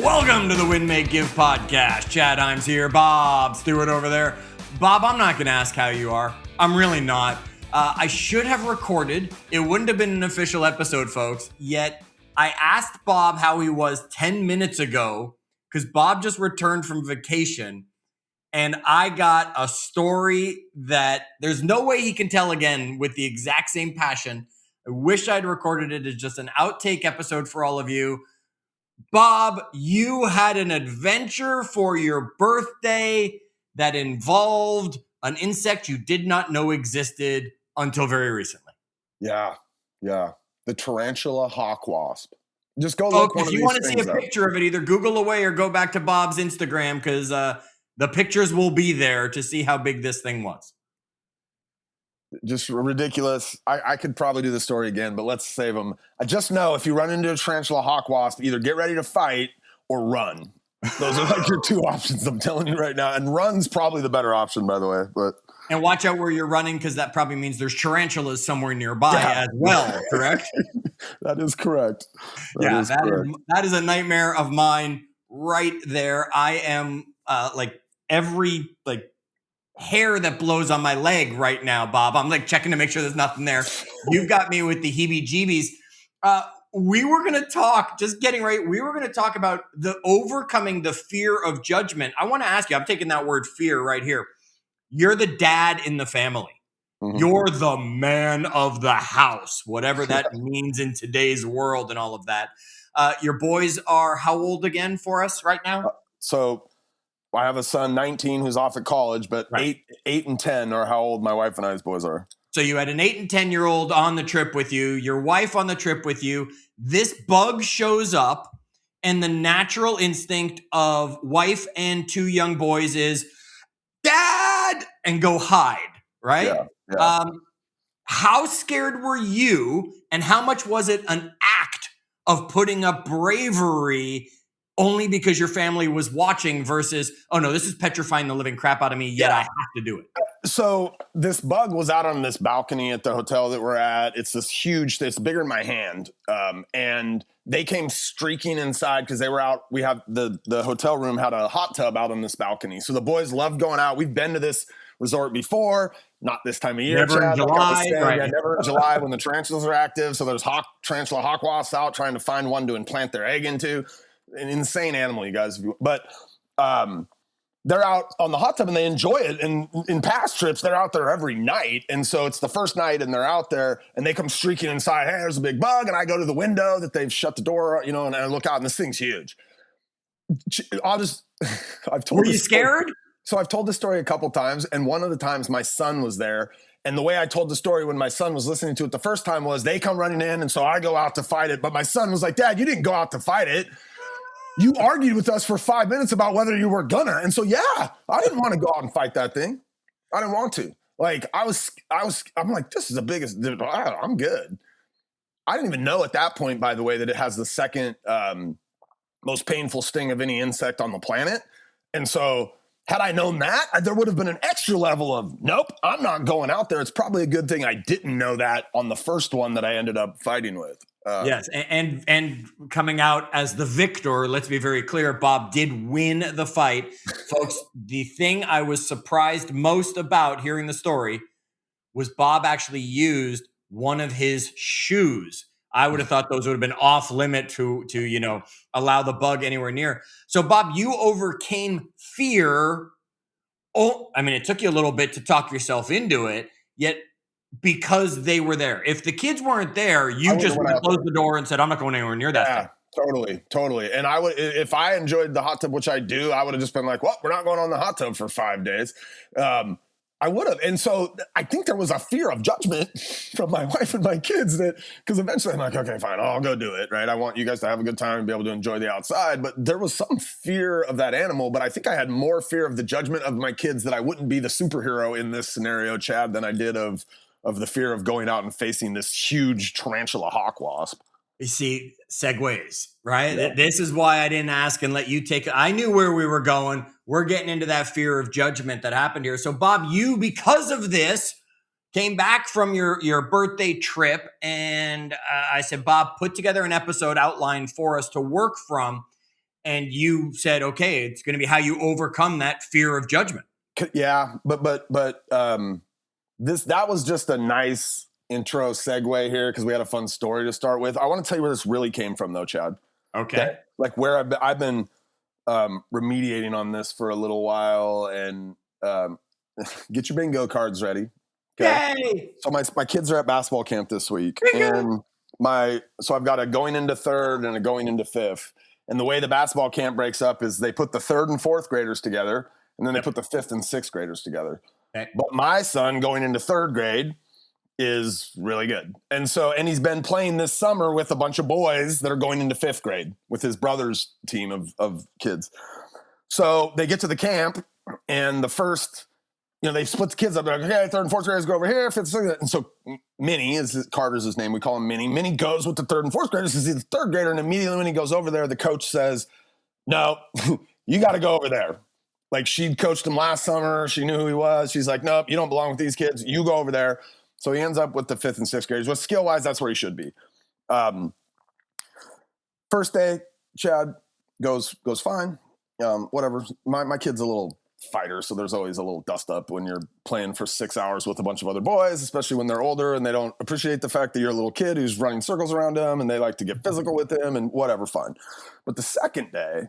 Welcome to the Win, Make, Give podcast. Chad Himes here. Bob Stewart over there. Bob, I'm not going to ask how you are. I'm really not. I should have recorded. It wouldn't have been an official episode, folks. Yet I asked Bob how he was 10 minutes ago because Bob just returned from vacation. And I got a story that there's no way he can tell again with the exact same passion. I wish I'd recorded it as just an outtake episode for all of you. Bob, you had an adventure for your birthday that involved an insect you did not know existed until very recently. Yeah. The tarantula hawk wasp. Just go look. If you want to see a picture of it, either Google away or go back to Bob's Instagram because the pictures will be there to see how big this thing was. Just ridiculous. I could probably do the story again, but let's save them. I just know if you run into a tarantula hawk wasp, either get ready to fight or run. Those are like your two options, I'm telling you right now. And run's probably the better option, by the way. And watch out where you're running because that probably means there's tarantulas somewhere nearby as well, correct? That is correct. That is a nightmare of mine right there. I am every hair that blows on my leg right now, Bob. I'm checking to make sure there's nothing there. You've got me with the heebie-jeebies. We were going to talk, just getting right, we were going to talk about the overcoming the fear of judgment. I want to ask you, I'm taking that word fear right here. You're the dad in the family. Mm-hmm. You're the man of the house, whatever that means in today's world and all of that. Your boys are how old again for us right now? So I have a son, 19, who's off at college, but right. 8 and 10 are how old my wife and I's boys are. So you had an 8 and 10-year-old on the trip with you, your wife on the trip with you. This bug shows up, and the natural instinct of wife and 2 young boys is, Dad, and go hide, right? Yeah. How scared were you, and how much was it an act of putting up bravery only because your family was watching versus, oh no, this is petrifying the living crap out of me, yet I have to do it? So this bug was out on this balcony at the hotel that we're at. It's this huge, it's bigger than my hand. And they came streaking inside because they were out. We have the hotel room had a hot tub out on this balcony. So the boys loved going out. We've been to this resort before, not this time of year. Never in July. Right. Yeah, never in July when the tarantulas are active. So there's tarantula hawk wasps out trying to find one to implant their egg into. An insane animal, you guys. But they're out on the hot tub and they enjoy it. And in past trips, they're out there every night. And so it's the first night and they're out there and they come streaking inside. Hey, there's a big bug. And I go to the window that they've shut the door, and I look out and this thing's huge. Were you scared? So I've told this story a couple times. And one of the times my son was there. And the way I told the story when my son was listening to it the first time was they come running in. And so I go out to fight it. But my son was like, Dad, you didn't go out to fight it. You argued with us for 5 minutes about whether you were gonna. And so, I didn't want to go out and fight that thing. I didn't want to. I'm like, this is the biggest, I'm good. I didn't even know at that point, by the way, that it has the second most painful sting of any insect on the planet. And so had I known that, there would have been an extra level of, nope, I'm not going out there. It's probably a good thing I didn't know that on the first one that I ended up fighting with. Yes, and coming out as the victor, let's be very clear, Bob did win the fight. Folks, the thing I was surprised most about hearing the story was Bob actually used one of his shoes. I would have thought those would have been off limit to allow the bug anywhere near. So, Bob, you overcame fear. It took you a little bit to talk yourself into it, yet because they were there. If the kids weren't there, you just would have closed the door and said, I'm not going anywhere near that thing. Totally. And I would, if I enjoyed the hot tub, which I do, I would have just been like, well, we're not going on the hot tub for 5 days. I would have. And so I think there was a fear of judgment from my wife and my kids because eventually I'm like, okay, fine, I'll go do it. Right. I want you guys to have a good time and be able to enjoy the outside. But there was some fear of that animal. But I think I had more fear of the judgment of my kids that I wouldn't be the superhero in this scenario, Chad, than I did of the fear of going out and facing this huge tarantula hawk wasp. You see, segues, right? Yeah. This is why I didn't ask and let you take it. I knew where we were going. We're getting into that fear of judgment that happened here. So, Bob, you, because of this, came back from your birthday trip. And I said, Bob, put together an episode outline for us to work from. and you said, okay, it's going to be how you overcome that fear of judgment. Yeah, but that was just a nice intro segue here because we had a fun story to start with. I want to tell you where this really came from, though, Chad. Okay. Like where I've been remediating on this for a little while, and get your bingo cards ready. Okay? Yay! So my kids are at basketball camp this week, and so I've got a going into third and a going into fifth. And the way the basketball camp breaks up is they put the third and fourth graders together, and then they put the fifth and sixth graders together. Okay. But my son going into third grade is really good. And he's been playing this summer with a bunch of boys that are going into fifth grade with his brother's team of kids. So they get to the camp, and the first, they split the kids up. They're like, okay, third and fourth graders go over here. Fifth, sixth. And so Minnie, Carter's his name. We call him Minnie. Minnie goes with the third and fourth graders because he's the third grader. And immediately when he goes over there, the coach says, no, you got to go over there. Like, she'd coached him last summer. She knew who he was. She's like, nope, you don't belong with these kids. You go over there. So he ends up with the fifth and sixth graders. But skill-wise, that's where he should be. First day, Chad goes fine. Whatever. My kid's a little fighter, so there's always a little dust up when you're playing for 6 hours with a bunch of other boys, especially when they're older and they don't appreciate the fact that you're a little kid who's running circles around them and they like to get physical with him and whatever, fine. But the second day,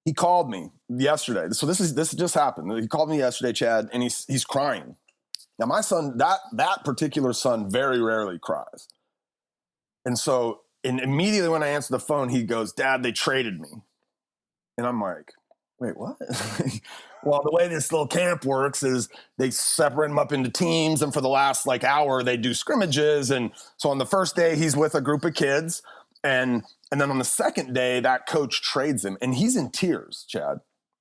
he called me yesterday. So this just happened. He called me yesterday, Chad, and he's crying. Now my son, that particular son very rarely cries. And so immediately when I answer the phone, he goes, Dad, they traded me. And I'm like, wait, what? Well, the way this little camp works is they separate them up into teams, and for the last hour, they do scrimmages. And so on the first day, he's with a group of kids, and then on the second day, that coach trades him, and he's in tears, Chad.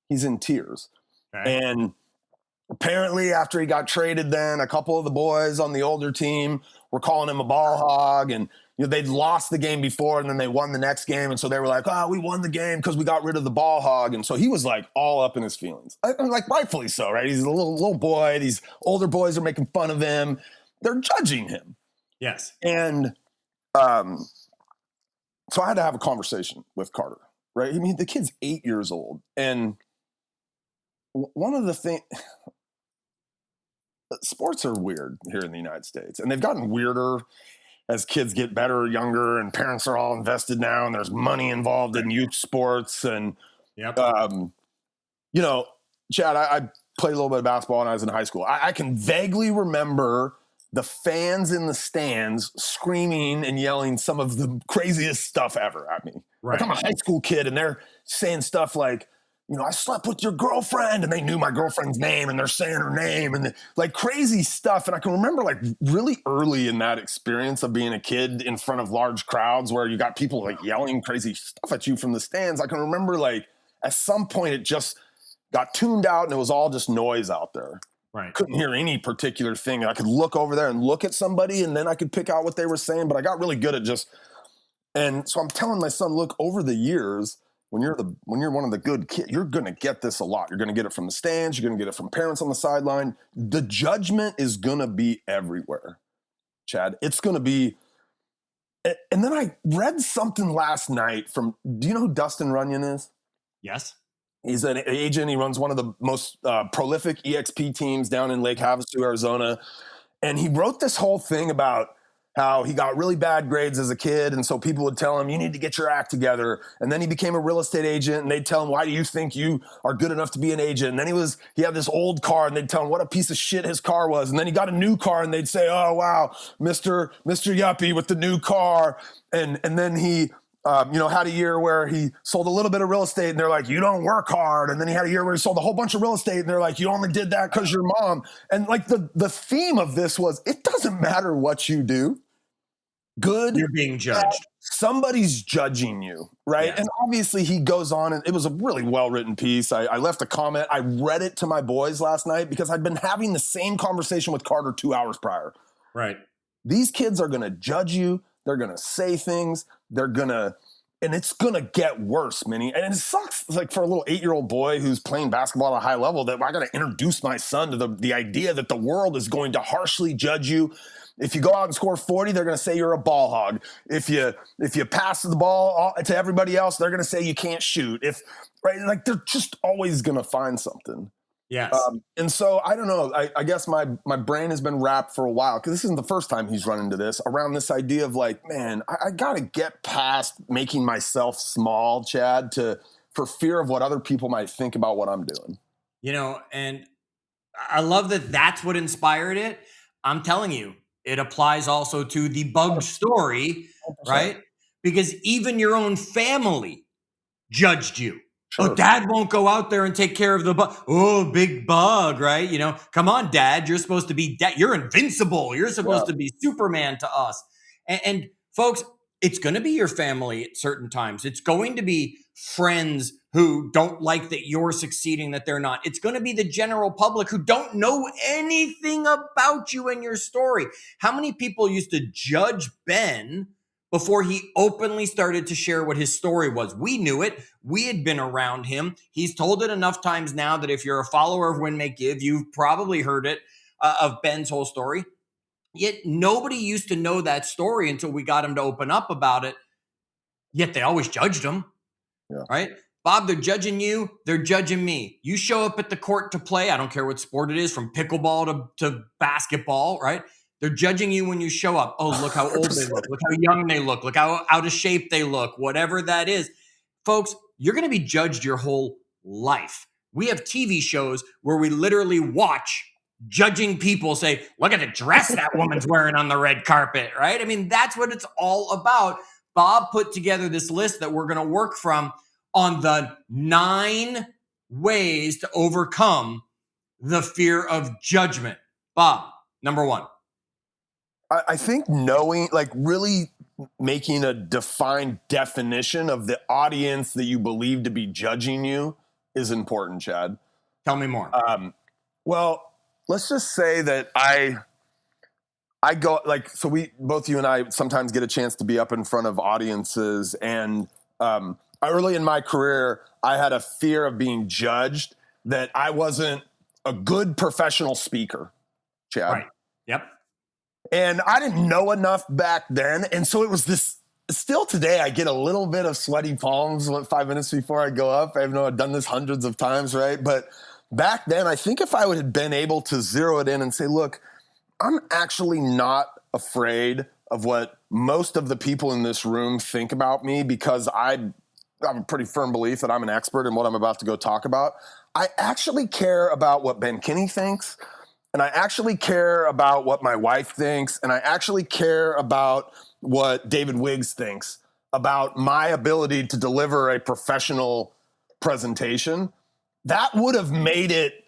He's in tears. Okay. And apparently after he got traded, then a couple of the boys on the older team were calling him a ball hog, and they'd lost the game before and then they won the next game. And so they were like, we won the game because we got rid of the ball hog. And so he was all up in his feelings, rightfully so, right? He's a little boy. These older boys are making fun of him. They're judging him. Yes. And so I had to have a conversation with Carter, right? I mean, the kid's 8 years old. And one of the things, sports are weird here in the United States, and they've gotten weirder as kids get better, younger, and parents are all invested now, and there's money involved in youth sports. And, Chad, I played a little bit of basketball when I was in high school. I can vaguely remember the fans in the stands screaming and yelling some of the craziest stuff ever at me. Right. I'm a high school kid, and they're saying stuff like, I slept with your girlfriend, and they knew my girlfriend's name, and they're saying her name, and crazy stuff. And I can remember really early in that experience of being a kid in front of large crowds where you got people yelling crazy stuff at you from the stands. I can remember at some point it just got tuned out and it was all just noise out there. Right. Couldn't hear any particular thing. I could look over there and look at somebody, and then I could pick out what they were saying, but I got really good at and so I'm telling my son, look, over the years, when you're one of the good kids, you're going to get this a lot. You're going to get it from the stands. You're going to get it from parents on the sideline. The judgment is going to be everywhere, Chad. It's going to be. And then I read something last night do you know who Dustin Runyon is? Yes. He's an agent. He runs one of the most prolific EXP teams down in Lake Havasu, Arizona. And he wrote this whole thing about how he got really bad grades as a kid, and so people would tell him, you need to get your act together. And then he became a real estate agent, and they'd tell him, why do you think you are good enough to be an agent? And then he had this old car, and they'd tell him what a piece of shit his car was. And then he got a new car, and they'd say, oh, wow, Mr. Yuppie with the new car. And then he had a year where he sold a little bit of real estate, and they're like, you don't work hard. And then he had a year where he sold a whole bunch of real estate, and they're like, you only did that because your mom. And the theme of this was, it doesn't matter what you do. Good. You're being judged. Somebody's judging you, right? Yes. And obviously he goes on, and it was a really well-written piece. I left a comment. I read it to my boys last night because I'd been having the same conversation with Carter 2 hours prior. Right. These kids are going to judge you. They're going to say things. And it's going to get worse, Minnie. And it sucks for a little 8-year-old boy who's playing basketball at a high level that I got to introduce my son to the idea that the world is going to harshly judge you. If you go out and score 40, they're going to say you're a ball hog. If you pass the ball to everybody else, they're going to say you can't shoot. Right, like they're just always going to find something. Yes. And so I don't know. I guess my brain has been wrapped for a while, because this isn't the first time he's run into this, around this idea of like, man, I got to get past making myself small, Chad, for fear of what other people might think about what I'm doing. And I love that that's what inspired it. I'm telling you, it applies also to the bug story, 100%. right? Because even your own family judged you. Sure. Oh, dad won't go out there and take care of the bug. Oh, big bug, right? Come on, dad. You're supposed to be you're invincible. You're supposed to be Superman to us. And folks, it's going to be your family at certain times. It's going to be friends who don't like that you're succeeding, that they're not. It's going to be the general public who don't know anything about you and your story. How many people used to judge Ben before he openly started to share what his story was? We knew it. We had been around him. He's told it enough times now that if you're a follower of Win Make Give, you've probably heard it, of Ben's whole story. Yet nobody used to know that story until we got him to open up about it. Yet they always judged him, right? Bob, they're judging you. They're judging me. You show up at the court to play. I don't care what sport it is, from pickleball to basketball, right? They're judging you when you show up. Oh, look how old they look. Look how young they look how out of shape they look, whatever that is. Folks, you're going to be judged your whole life. We have TV shows where we literally watch judging people say, look at the dress that woman's wearing on the red carpet, right? I mean, that's what it's all about. Bob put together this list that we're going to work from on the 9 ways to overcome the fear of judgment. Bob, number 1. I think knowing, like really making a defined definition of the audience that you believe to be judging you is important, Chad. Tell me more. Well, let's just say that I go, like, so both you and I sometimes get a chance to be up in front of audiences, and early in my career, I had a fear of being judged, that I wasn't a good professional speaker, Chad. Right. Yep. And I didn't know enough back then. And so it was this, still today, I get a little bit of sweaty palms 5 minutes before I go up. I know I've done this hundreds of times, right? But back then, I think if I would have been able to zero it in and say, look, I'm actually not afraid of what most of the people in this room think about me, because I have a pretty firm belief that I'm an expert in what I'm about to go talk about. I actually care about what Ben Kinney thinks. And I actually care about what my wife thinks. And I actually care about what David Wiggs thinks about my ability to deliver a professional presentation. That would have made it,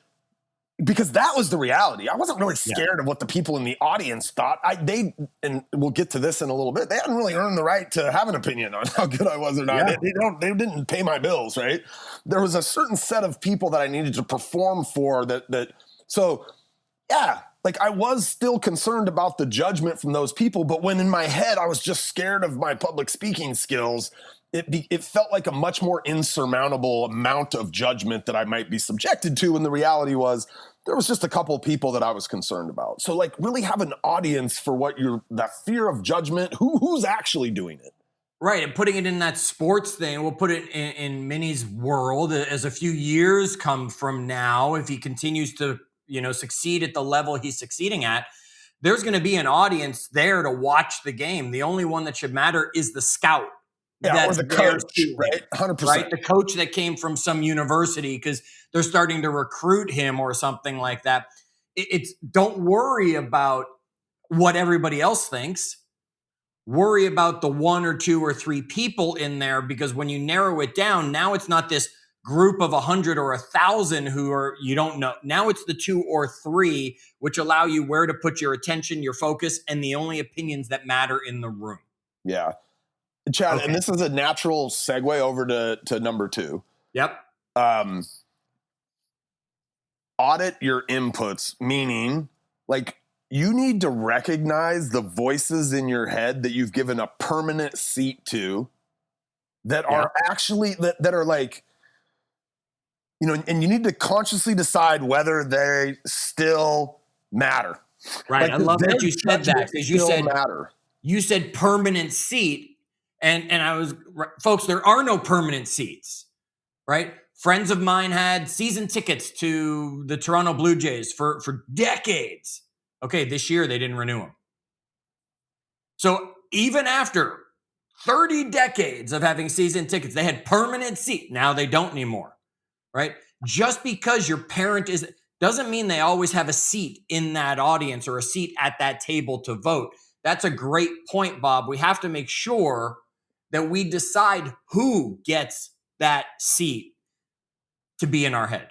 because that was the reality. I wasn't really scared of what the people in the audience thought. And we'll get to this in a little bit. They hadn't really earned the right to have an opinion on how good I was or not. Yeah. They didn't pay my bills, right? There was a certain set of people that I needed to perform for so yeah, like I was still concerned about the judgment from those people, but when in my head I was just scared of my public speaking skills, it felt like a much more insurmountable amount of judgment that I might be subjected to. And the reality was there was just a couple of people that I was concerned about. So like really have an audience for that fear of judgment, who's actually doing it. Right, and putting it in that sports thing, we'll put it in Minnie's world as a few years come from now, if he continues to succeed at the level he's succeeding at, there's going to be an audience there to watch the game. The only one that should matter is the scout. Yeah, or the coach, right? 100%. Right? The coach that came from some university because they're starting to recruit him or something like that. It's don't worry about what everybody else thinks. Worry about the 1 or 2 or 3 people in there, because when you narrow it down, now it's not this group of 100 or 1,000 who are, you don't know. Now it's the 2 or 3, which allow you where to put your attention, your focus, and the only opinions that matter in the room. Yeah. Chad, okay. And this is a natural segue over to number 2. Yep. Audit your inputs, meaning like you need to recognize the voices in your head that you've given a permanent seat to that are actually, that are like, and you need to consciously decide whether they still matter. Right. Like, I love that you said that, because you said matter. You said permanent seat, and I was, folks, there are no permanent seats, right? Friends of mine had season tickets to the Toronto Blue Jays for decades. Okay, this year they didn't renew them. So even after 30 decades of having season tickets, they had permanent seat. Now they don't anymore, right? Just because your parent doesn't mean they always have a seat in that audience or a seat at that table to vote. That's a great point, Bob. We have to make sure that we decide who gets that seat to be in our head.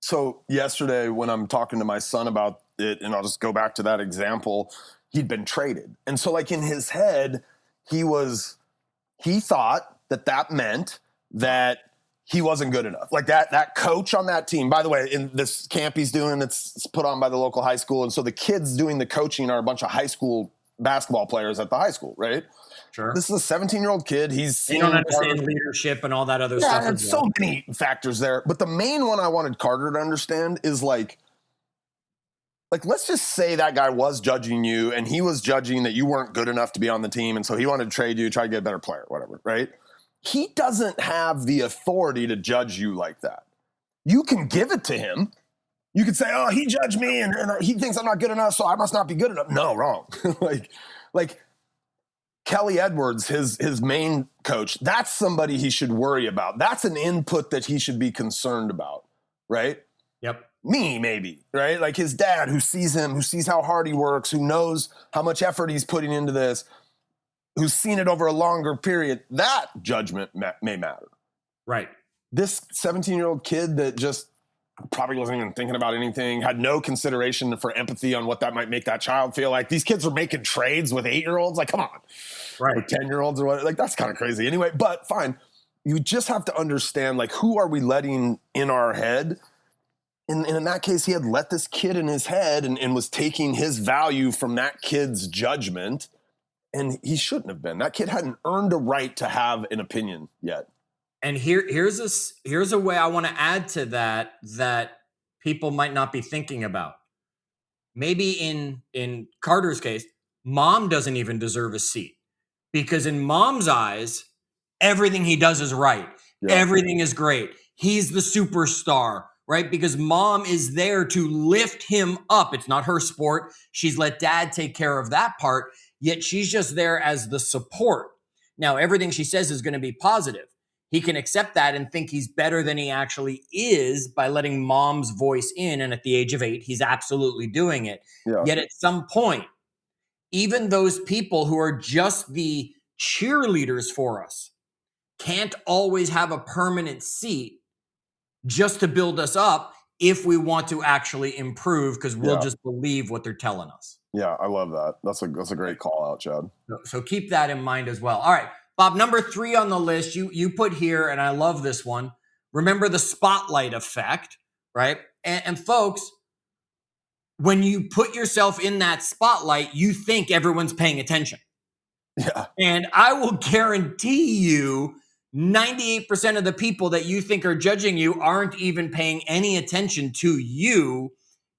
So yesterday when I'm talking to my son about it, and I'll just go back to that example, he'd been traded. And so like in his head, he thought that meant that he wasn't good enough. Like that coach on that team, by the way, in this camp he's doing, it's put on by the local high school. And so the kids doing the coaching are a bunch of high school basketball players at the high school, right? Sure. This is a 17-year-old kid. They don't understand leadership and all that other stuff. Yeah, there's so many factors there. But the main one I wanted Carter to understand is like, let's just say that guy was judging you and he was judging that you weren't good enough to be on the team. And so he wanted to trade you, try to get a better player, whatever, right? He doesn't have the authority to judge you like that. You can give it to him. You could say, oh, he judged me and he thinks I'm not good enough, so I must not be good enough. No, wrong. like Kelly Edwards, his main coach, that's somebody he should worry about. That's an input that he should be concerned about, right? Yep. Me, maybe, right? Like his dad who sees him, who sees how hard he works, who knows how much effort he's putting into this, who's seen it over a longer period, that judgment may matter. Right. This 17-year-old kid that just probably wasn't even thinking about anything, had no consideration for empathy on what that might make that child feel like. These kids are making trades with 8-year-olds. Like, come on. Right. Or 10-year-olds or what. Like, that's kind of crazy. Anyway, but fine. You just have to understand, like, who are we letting in our head? And in that case, he had let this kid in his head and was taking his value from that kid's judgment. And he shouldn't have been. That kid hadn't earned a right to have an opinion yet. And here's a way I want to add to that people might not be thinking about. Maybe in Carter's case, mom doesn't even deserve a seat, because in mom's eyes, everything he does is right. Yeah. Everything is great. He's the superstar, right? Because mom is there to lift him up. It's not her sport. She's let dad take care of that part, yet she's just there as the support. Now, everything she says is going to be positive. He can accept that and think he's better than he actually is by letting mom's voice in. And at the age of 8, he's absolutely doing it. Yeah. Yet at some point, even those people who are just the cheerleaders for us can't always have a permanent seat just to build us up if we want to actually improve, because we'll just believe what they're telling us. Yeah, I love that. That's a great call out, Chad. So keep that in mind as well. All right. Bob, number 3 on the list, you put here, and I love this one. Remember the spotlight effect, right? And folks, when you put yourself in that spotlight, you think everyone's paying attention. Yeah. And I will guarantee you 98% of the people that you think are judging you aren't even paying any attention to you.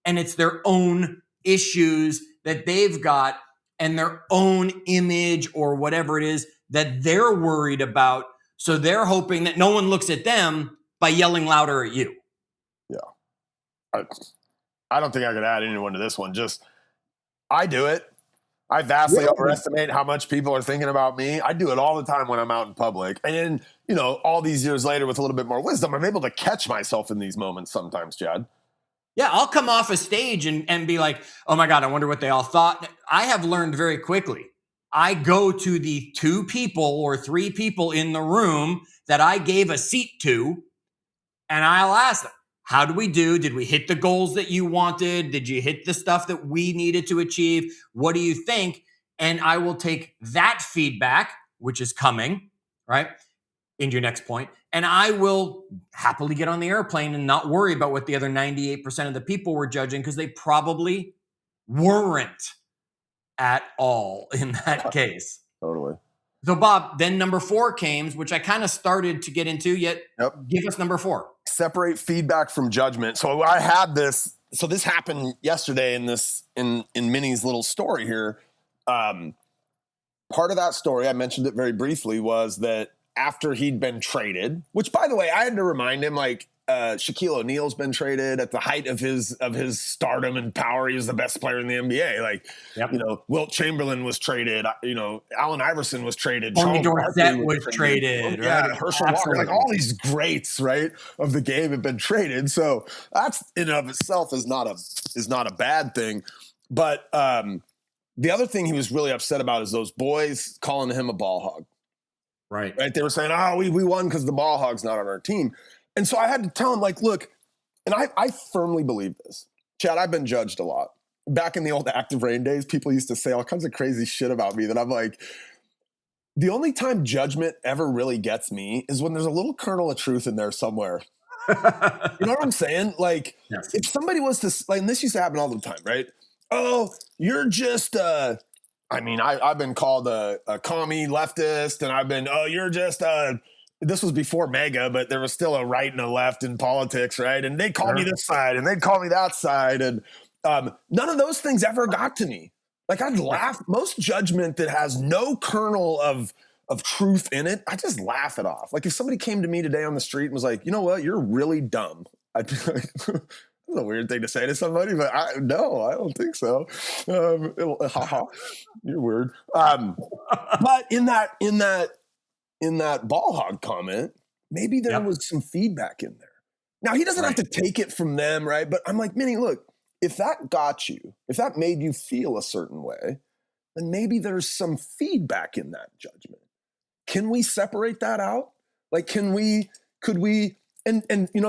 And it's their own issues that they've got and their own image or whatever it is that they're worried about. So they're hoping that no one looks at them by yelling louder at you. Yeah. I don't think I could add anyone to this one. Just, I do it. I vastly overestimate how much people are thinking about me. I do it all the time when I'm out in public. And then, all these years later with a little bit more wisdom, I'm able to catch myself in these moments sometimes, Chad. Yeah, I'll come off a stage and be like, oh my God, I wonder what they all thought. I have learned very quickly. I go to the 2 people or 3 people in the room that I gave a seat to, and I'll ask them, how do we do? Did we hit the goals that you wanted? Did you hit the stuff that we needed to achieve? What do you think? And I will take that feedback, which is coming, right, into your next point, and I will happily get on the airplane and not worry about what the other 98% of the people were judging, because they probably weren't at all in that case. Totally. So Bob, then number 4 came, which I kind of started to get into, yet give us number 4. Separate feedback from judgment. So I had this so this happened yesterday in Minnie's little story here. Part of that story, I mentioned it very briefly, was that after he'd been traded, which, by the way, I had to remind him, like, Shaquille O'Neal's been traded at the height of his stardom and power. He was the best player in the NBA. Like, Wilt Chamberlain was traded. Allen Iverson was traded. Tony Dorsett was traded. Yeah, right? Herschel Walker. Like, all these greats, right, of the game have been traded. So that's in and of itself is not a bad thing. But the other thing he was really upset about is those boys calling him a ball hog. Right. They were saying, "Oh, we won because the ball hog's not on our team." And so I had to tell him, like, look, and I firmly believe this. Chad, I've been judged a lot. Back in the old Active Rain days, people used to say all kinds of crazy shit about me that I'm like, the only time judgment ever really gets me is when there's a little kernel of truth in there somewhere. You know what I'm saying? Like, yes. If somebody was to, like, and this used to happen all the time, right? Oh, you're just, I've been called a commie leftist, and I've been, you're just this was before MAGA, but there was still a right and a left in politics, right? And they call me this side and they'd call me that side. And none of those things ever got to me. Like, I'd laugh. Most judgment that has no kernel of truth in it, I just laugh it off. Like, if somebody came to me today on the street and was like, you know what, you're really dumb, I'd be like, that's a weird thing to say to somebody, but no, I don't think so. You're weird. But in that ball hog comment, maybe there was some feedback in there. Now, he doesn't have to take it from them, right? But I'm like, Minnie, look, if that got you, if that made you feel a certain way, then maybe there's some feedback in that judgment. Can we separate that out? Like, could we, and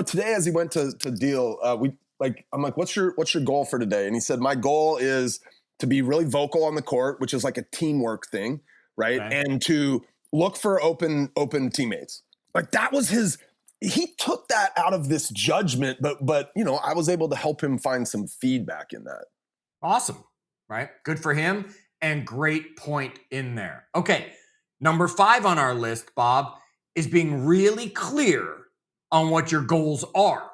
today as he went to deal, I'm like, what's your goal for today? And he said, my goal is to be really vocal on the court, which is like a teamwork thing, right? And to look for open teammates. Like, that was he took that out of this judgment, but I was able to help him find some feedback in that. Awesome, right? Good for him, and great point in there. Okay, number 5 on our list, Bob, is being really clear on what your goals are.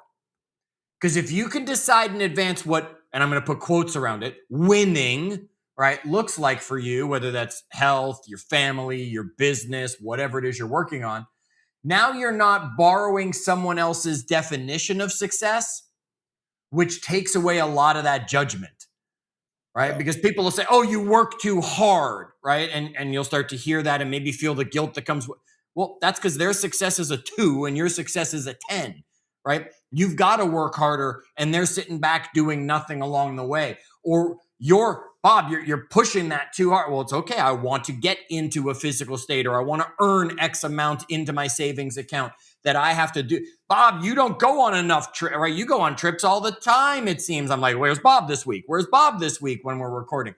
Because if you can decide in advance what, and I'm going to put quotes around it, winning, right, looks like for you, whether that's health, your family, your business, whatever it is you're working on, now you're not borrowing someone else's definition of success, which takes away a lot of that judgment, right? Because people will say, oh, you work too hard, right? And you'll start to hear that and maybe feel the guilt that comes with, well, that's because their success is a 2 and your success is a 10, right? You've got to work harder and they're sitting back doing nothing along the way. Or Bob, you're pushing that too hard. Well, it's okay. I want to get into a physical state, or I want to earn X amount into my savings account that I have to do. Bob, you don't go on enough trips, right? You go on trips all the time, it seems. I'm like, where's Bob this week? Where's Bob this week when we're recording?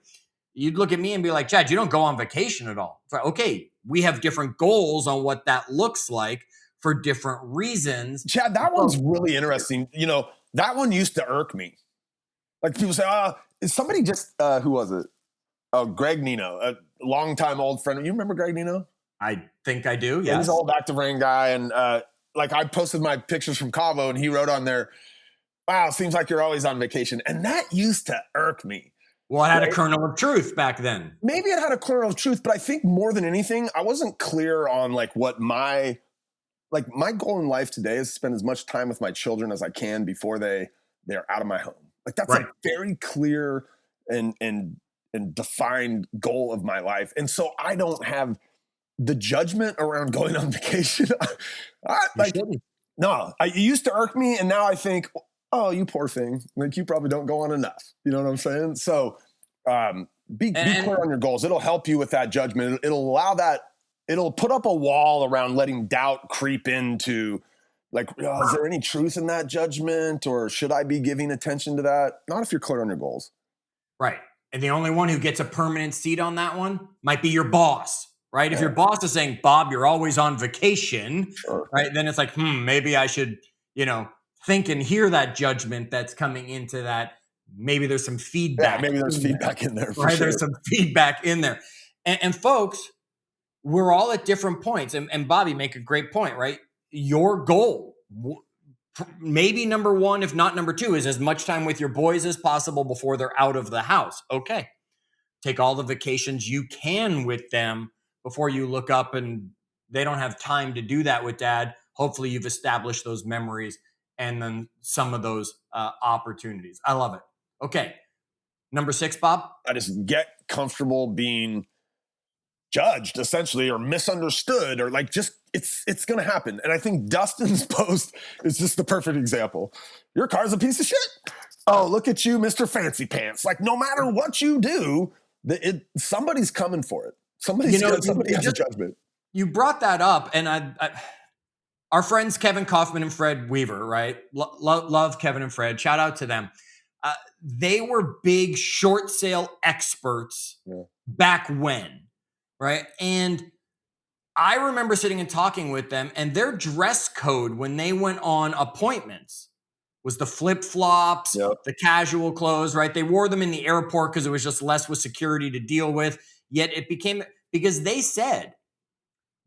You'd look at me and be like, Chad, you don't go on vacation at all. It's like, okay, we have different goals on what that looks like for different reasons. Chad, that one's really interesting. That one used to irk me. Like, people say, is somebody just, who was it? Oh, Greg Nino, a longtime old friend. You remember Greg Nino? I think I do, yeah. He's an old Active Rain guy. And I posted my pictures from Cabo and he wrote on there, wow, seems like you're always on vacation. And that used to irk me. Well, it had a kernel of truth back then. Maybe it had a kernel of truth, but I think more than anything, I wasn't clear on what my goal in life today is to spend as much time with my children as I can before they're out of my home. Like, that's a very clear and defined goal of my life. And so I don't have the judgment around going on vacation. It used to irk me. And now I think, oh, you poor thing. Like, you probably don't go on enough. You know what I'm saying? So be clear on your goals. It'll help you with that judgment. It'll allow that. It'll put up a wall around letting doubt creep into, like, is there any truth in that judgment, or should I be giving attention to that? Not if you're clear on your goals. Right. And the only one who gets a permanent seat on that one might be your boss, right? If your boss is saying, Bob, you're always on vacation, right? Then it's like, maybe I should, think and hear that judgment that's coming into that. Maybe there's some feedback. Yeah, maybe there's feedback in there. Right. Sure. There's some feedback in there. And folks, we're all at different points. And Bobby, make a great point, right? Your goal, maybe number one, if not number two, is as much time with your boys as possible before they're out of the house. Okay. Take all the vacations you can with them before you look up and they don't have time to do that with dad. Hopefully you've established those memories and then some of those opportunities. I love it. Okay. Number 6, Bob. I just get comfortable being judged essentially or misunderstood or like just it's going to happen. And I think Dustin's post is just the perfect example. Your car's a piece of shit. Oh, look at you, Mr. Fancy Pants. Like no matter what you do, somebody's coming for it. Somebody has a judgment. You brought that up, and our friends Kevin Kaufman and Fred Weaver, right? Love Kevin and Fred. Shout out to them. They were big short sale experts back when, right? And I remember sitting and talking with them, and their dress code when they went on appointments was the flip-flops, the casual clothes, right? They wore them in the airport because it was just less with security to deal with. Yet it became, because they said,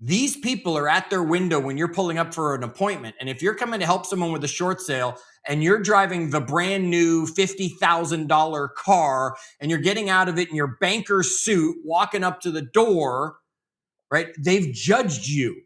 these people are at their window when you're pulling up for an appointment. And if you're coming to help someone with a short sale and you're driving the brand new $50,000 car and you're getting out of it in your banker suit, walking up to the door, right? They've judged you.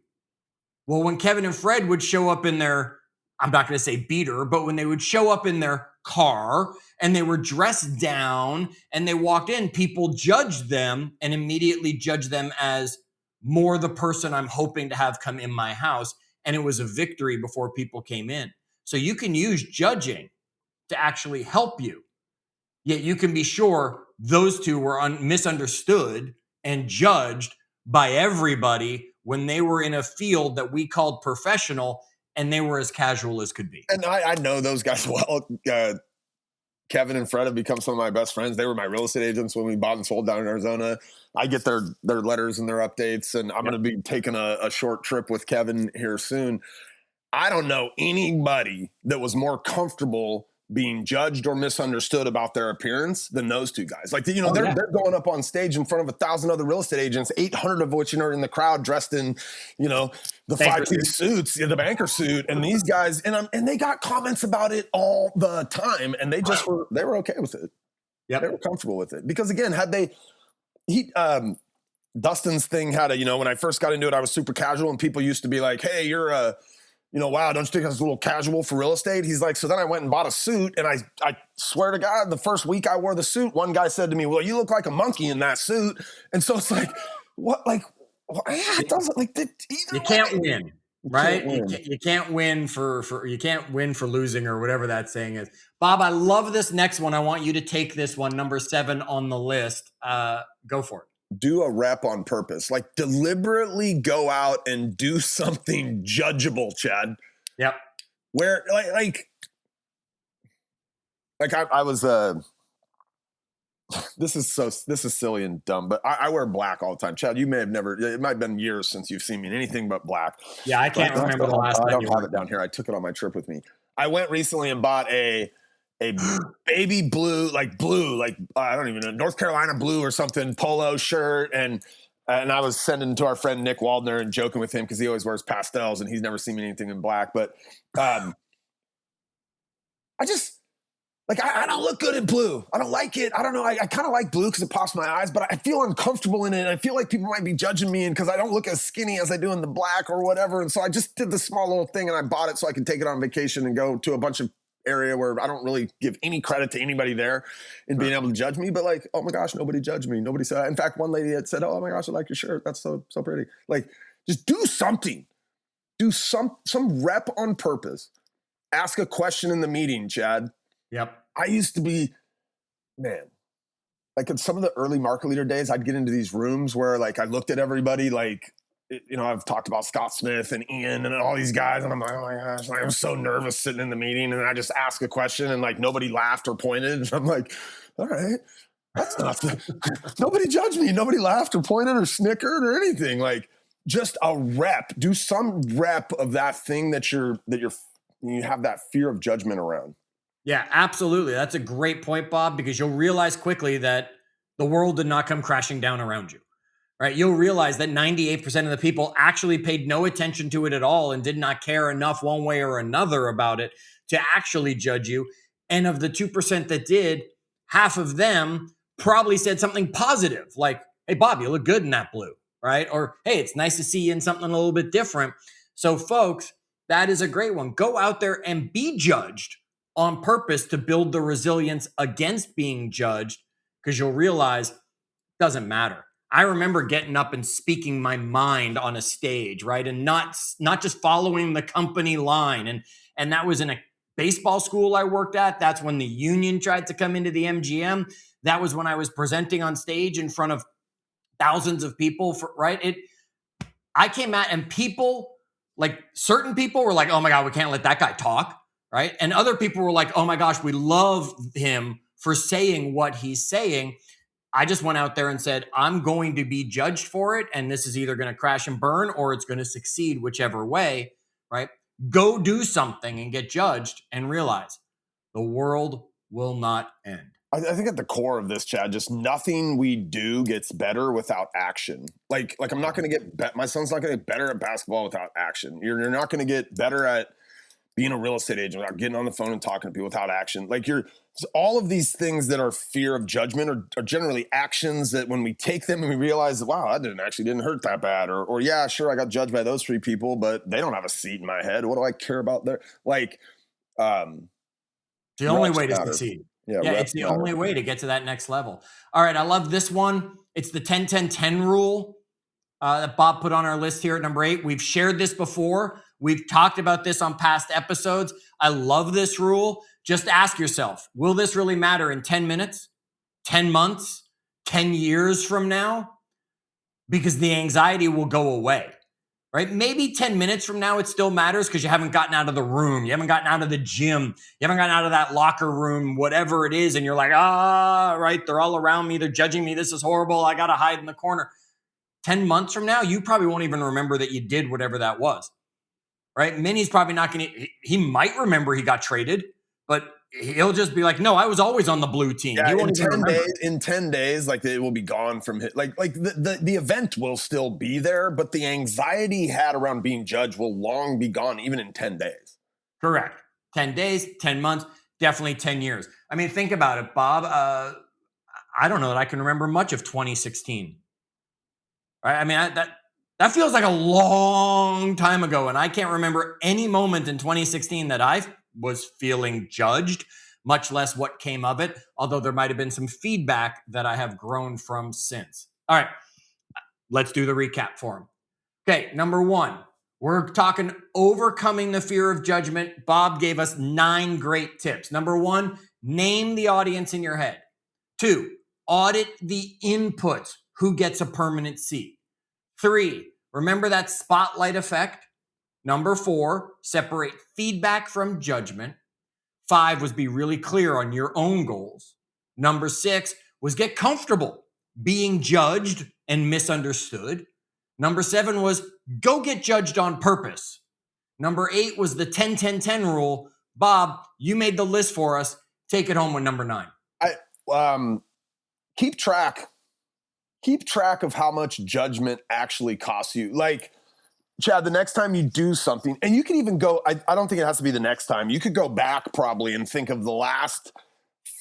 Well, when Kevin and Fred would show up in their, I'm not going to say beater, but when they would show up in their car and they were dressed down and they walked in, people judged them and immediately judged them as more the person I'm hoping to have come in my house. And it was a victory before people came in. So you can use judging to actually help you. Yet you can be sure those two were misunderstood and judged by everybody when they were in a field that we called professional, and they were as casual as could be. And I know those guys well. Kevin and Fred have become some of my best friends. They were my real estate agents when we bought and sold down in Arizona. I get their letters and their updates, and I'm going to be taking a short trip with Kevin here soon. I don't know anybody that was more comfortable being judged or misunderstood about their appearance than those two guys. Like, they're going up on stage in front of 1,000 other real estate agents, 800 of which are in the crowd dressed in, the 5-piece suits, the banker suit. And these guys, and they got comments about it all the time. And they just they were okay with it. Yeah, they were comfortable with it. Because again, Dustin's thing had when I first got into it, I was super casual and people used to be like, hey, you're wow, don't you think that's a little casual for real estate? He's like, so then I went and bought a suit, and I swear to God, the first week I wore the suit, one guy said to me, well, you look like a monkey in that suit. And so it's like, what, like, it doesn't, like, you can't win, right? You can't win you can't win for losing, or whatever that saying is. Bob, I love this next one. I want you to take this one, number 7 on the list. Go for it. Do a rep on purpose, like deliberately go out and do something judgeable, Chad. Yep. Where like I was, this is silly and dumb, but I wear black all the time. Chad, you may have never, it might've been years since you've seen me in anything but black. Yeah. I can't remember the last time. I don't have it down here. I took it on my trip with me. I went recently and bought a baby blue, I don't even know, North Carolina blue or something, polo shirt. And I was sending to our friend Nick Waldner and joking with him because he always wears pastels and he's never seen me anything in black. But I just, I don't look good in blue. I don't like it. I don't know. I kind of like blue because it pops my eyes, but I feel uncomfortable in it. And I feel like people might be judging me because I don't look as skinny as I do in the black or whatever. And so I just did this small little thing and I bought it so I could take it on vacation and go to a bunch of area where I don't really give any credit to anybody there in being able to judge me, but like, oh my gosh, nobody judged me. Nobody said, in fact, one lady had said, oh my gosh, I like your shirt. That's so pretty. Like, just do something, do some rep on purpose. Ask a question in the meeting, Chad. Yep. I used to be, man, like in some of the early market leader days, I'd get into these rooms where like, I looked at everybody like, I've talked about Scott Smith and Ian and all these guys. And I'm like, oh my gosh, I'm so nervous sitting in the meeting. And I just ask a question and like nobody laughed or pointed. And I'm like, all right, that's nothing. Nobody judged me. Nobody laughed or pointed or snickered or anything. Like just a rep, do some rep of that thing that you have that fear of judgment around. Yeah, absolutely. That's a great point, Bob, because you'll realize quickly that the world did not come crashing down around you. right? You'll realize that 98% of the people actually paid no attention to it at all and did not care enough one way or another about it to actually judge you. And of the 2% that did, half of them probably said something positive, like, hey, Bob, you look good in that blue, right? Or, hey, it's nice to see you in something a little bit different. So, folks, that is a great one. Go out there and be judged on purpose to build the resilience against being judged, because you'll realize it doesn't matter. I remember getting up and speaking my mind on a stage, right? And not just following the company line. And that was in a baseball school I worked at. That's when the union tried to come into the MGM. That was when I was presenting on stage in front of thousands of people, right? I came out and people, like certain people were like, oh my God, we can't let that guy talk, right? And other people were like, oh my gosh, we love him for saying what he's saying. I just went out there and said, I'm going to be judged for it. And this is either going to crash and burn or it's going to succeed, whichever way, right? Go do something and get judged and realize the world will not end. I think at the core of this, Chad, just nothing we do gets better without action. Like I'm not going to my son's not going to get better at basketball without action. You're not going to get better at being a real estate agent without getting on the phone and talking to people without action. Like all of these things that are fear of judgment are generally actions that when we take them and we realize that, wow, that didn't hurt that bad. Or yeah, sure, I got judged by those 3 people, but they don't have a seat in my head. What do I care about their, like, the only way to succeed. Yeah, it's the only way to get to that next level. All right, I love this one. It's the 10-10-10 rule that Bob put on our list here at number 8. We've shared this before. We've talked about this on past episodes. I love this rule. Just ask yourself, will this really matter in 10 minutes, 10 months, 10 years from now? Because the anxiety will go away, right? Maybe 10 minutes from now, it still matters because you haven't gotten out of the room. You haven't gotten out of the gym. You haven't gotten out of that locker room, whatever it is. And you're like, right, they're all around me. They're judging me. This is horrible. I got to hide in the corner. 10 months from now, you probably won't even remember that you did whatever that was, right? Minnie's probably not going to, he might remember he got traded, but he'll just be like, no, I was always on the blue team. Yeah, in 10 days, like it will be gone from his, like the event will still be there, but the anxiety he had around being judged will long be gone, even in 10 days. Correct. 10 days, 10 months, definitely 10 years. I mean, think about it, Bob. I don't know that I can remember much of 2016. Right? I mean, that feels like a long time ago, and I can't remember any moment in 2016 that I was feeling judged, much less what came of it, although there might have been some feedback that I have grown from since. All right, let's do the recap for him. Okay, number 1, we're talking overcoming the fear of judgment. Bob gave us 9 great tips. Number 1, name the audience in your head. 2, audit the inputs. Who gets a permanent seat? 3, remember that spotlight effect. Number 4, separate feedback from judgment. 5 was be really clear on your own goals. Number 6 was get comfortable being judged and misunderstood. Number 7 was go get judged on purpose. Number 8 was the 10-10-10 rule. Bob, you made the list for us. Take it home with number 9. Keep track of how much judgment actually costs you. Like, Chad, the next time you do something, and you can even go, I don't think it has to be the next time. You could go back probably and think of the last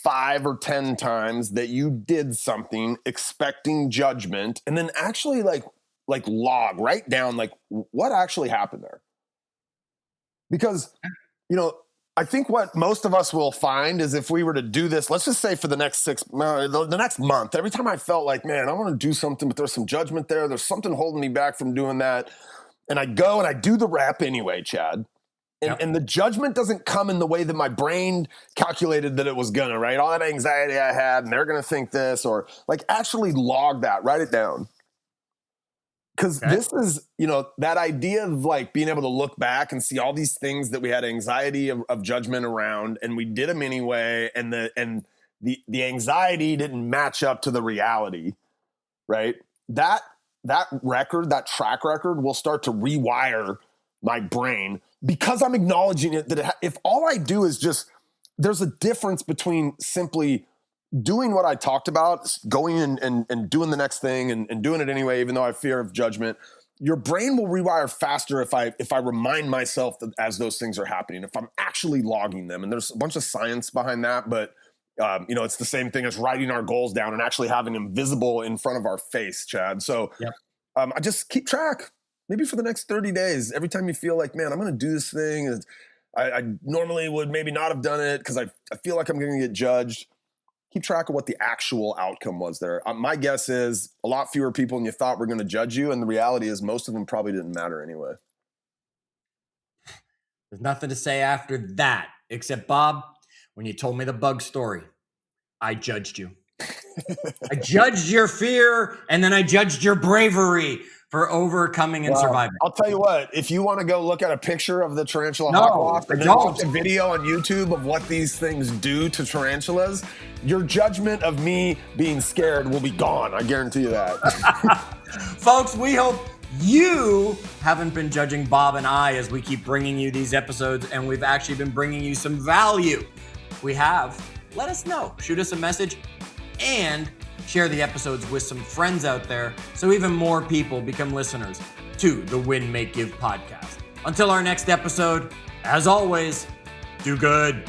5 or 10 times that you did something expecting judgment, and then actually like write down like what actually happened there. Because, I think what most of us will find is if we were to do this, let's just say for the next the next month, every time I felt like, man, I want to do something, but there's some judgment there. There's something holding me back from doing that. And I go and I do the rep anyway, Chad. And the judgment doesn't come in the way that my brain calculated that it was gonna, right? All that anxiety I had, and they're gonna think this, or like actually log that, write it down. Because this is, that idea of like being able to look back and see all these things that we had anxiety of judgment around, and we did them anyway, and the anxiety didn't match up to the reality, right? That track record will start to rewire my brain because I'm acknowledging it, that if all I do is just, there's a difference between simply doing what I talked about, going and doing the next thing and doing it anyway, even though I have fear of judgment, your brain will rewire faster if I remind myself that as those things are happening, if I'm actually logging them. And there's a bunch of science behind that, but it's the same thing as writing our goals down and actually having them visible in front of our face, Chad. So Yep. I just keep track, maybe for the next 30 days. Every time you feel like, man, I'm going to do this thing, I normally would maybe not have done it because I feel like I'm going to get judged. Keep track of what the actual outcome was there. My guess is a lot fewer people than you thought were going to judge you. And the reality is most of them probably didn't matter anyway. There's nothing to say after that, except Bob, when you told me the bug story, I judged you. I judged your fear, and then I judged your bravery for overcoming and surviving. I'll tell you what, if you want to go look at a picture of the tarantula hawk wasp and then watch a video on YouTube of what these things do to tarantulas, your judgment of me being scared will be gone. I guarantee you that. Folks, we hope you haven't been judging Bob and I as we keep bringing you these episodes, and we've actually been bringing you some value. If we have, let us know. Shoot us a message and share the episodes with some friends out there so even more people become listeners to the Win, Make, Give podcast. Until our next episode, as always, do good.